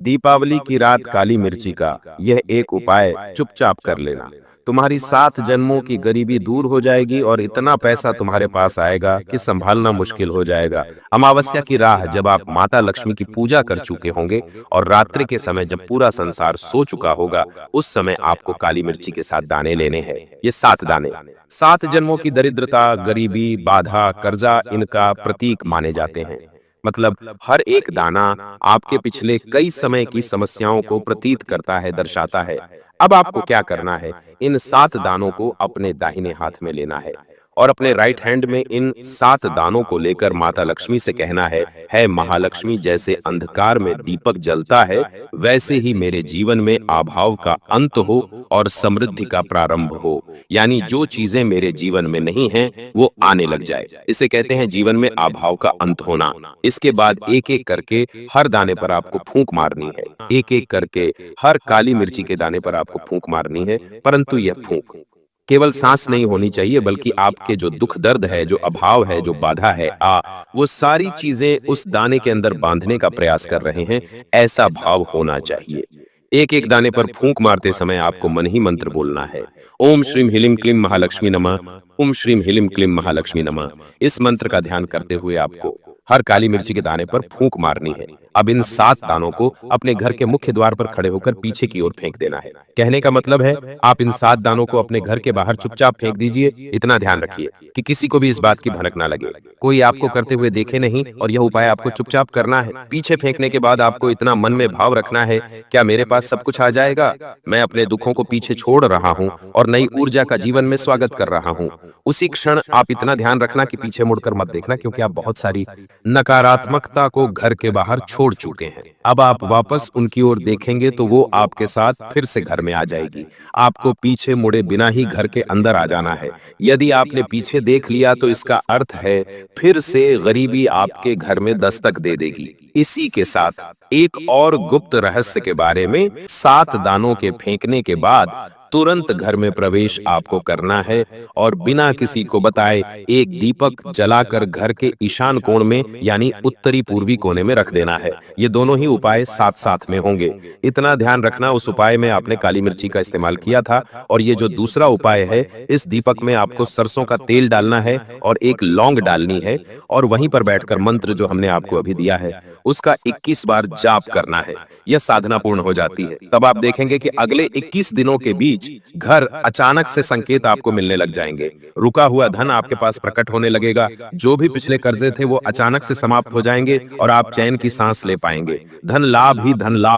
दीपावली की रात काली मिर्ची का यह एक उपाय चुपचाप कर लेना। तुम्हारी 7 जन्मों की गरीबी दूर हो जाएगी और इतना पैसा तुम्हारे पास आएगा कि संभालना मुश्किल हो जाएगा। अमावस्या की राह जब आप माता लक्ष्मी की पूजा कर चुके होंगे और रात्रि के समय जब पूरा संसार सो चुका होगा, उस समय आपको काली मिर्ची के साथ दाने लेने हैं। ये 7 दाने 7 जन्मों की दरिद्रता, गरीबी, बाधा, कर्जा इनका प्रतीक माने जाते हैं। मतलब हर एक दाना आपके पिछले कई समय की समस्याओं को प्रतीत करता है, दर्शाता है। अब आपको क्या करना है? इन 7 दानों को अपने दाहिने हाथ में लेना है और अपने राइट हैंड में इन 7 दानों को लेकर माता लक्ष्मी से कहना है महालक्ष्मी, जैसे अंधकार में दीपक जलता है, वैसे ही मेरे जीवन में अभाव का अंत हो और समृद्धि का प्रारंभ हो। यानी जो चीजें मेरे जीवन में नहीं हैं, वो आने लग जाए। इसे कहते हैं जीवन में अभाव का अंत होना। इसके बाद एक एक करके हर दाने पर आपको फूंक मारनी है। एक एक करके हर काली मिर्ची के दाने पर आपको फूंक मारनी है, परंतु यह फूंक केवल सांस नहीं होनी चाहिए, बल्कि आपके जो दुख दर्द है, जो अभाव है, जो बाधा है, वो सारी चीजें उस दाने के अंदर बांधने का प्रयास कर रहे हैं, ऐसा भाव होना चाहिए। एक एक दाने पर फूंक मारते समय आपको मन ही मंत्र बोलना है। ओम श्रीम ह्रीं क्लीं महालक्ष्मी नमः। ओम श्रीम ह्रीं क्लीं महालक्ष्मी नमः। इस मंत्र का ध्यान करते हुए आपको हर काली मिर्ची के दाने पर फूंक मारनी है। अब इन 7 दानों को अपने घर के मुख्य द्वार पर खड़े होकर पीछे की ओर फेंक देना है। कहने का मतलब है, आप इन 7 दानों को अपने घर के बाहर चुपचाप फेंक दीजिए। इतना ध्यान रखिए कि किसी को भी इस बात की भनक ना लगे, कोई आपको करते हुए देखे नहीं, और यह उपाय आपको चुपचाप करना है। पीछे फेंकने के बाद आपको इतना मन में भाव रखना है, क्या मेरे पास सब कुछ आ जाएगा? मैं अपने दुखों को पीछे छोड़ रहा हूँ और नई ऊर्जा का जीवन में स्वागत कर रहा हूँ। उसी क्षण आप इतना ध्यान रखना कि पीछे मुड़कर मत देखना, क्योंकि आप बहुत सारी नकारात्मकता को घर के बाहर छोड़ चुके हैं। अब आप वापस उनकी ओर देखेंगे तो वो आपके साथ फिर से घर में आ जाएगी। आपको पीछे मुड़े बिना ही घर के अंदर आ जाना है। यदि आपने पीछे देख लिया तो इसका अर्थ है फिर से गरीबी आपके घर में दस्तक दे देगी। इसी के साथ एक और गुप्त रहस्य के बारे में, 7 दानों के फेंकने के बाद तुरंत घर में प्रवेश आपको करना है और बिना किसी को बताए एक दीपक जलाकर घर के ईशान कोण में, यानी उत्तरी पूर्वी कोने में रख देना है। ये दोनों ही उपाय साथ साथ में होंगे। इतना ध्यान रखना, उस उपाय में आपने काली मिर्ची का इस्तेमाल किया था, और ये जो दूसरा उपाय है, इस दीपक में आपको सरसों का तेल डालना है और एक लौंग डालनी है, और वहीं पर बैठकर मंत्र जो हमने आपको अभी दिया है उसका 21 बार जाप करना है। यह साधना पूर्ण हो जाती है, तब आप देखेंगे कि अगले 21 दिनों के बीच घर अचानक से संकेत आपको मिलने लग जाएंगे। रुका हुआ धन आपके पास प्रकट होने लगेगा। जो भी पिछले कर्जे थे वो अचानक से समाप्त हो जाएंगे और आप चैन की सांस ले पाएंगे। धन लाभ ही धन लाभ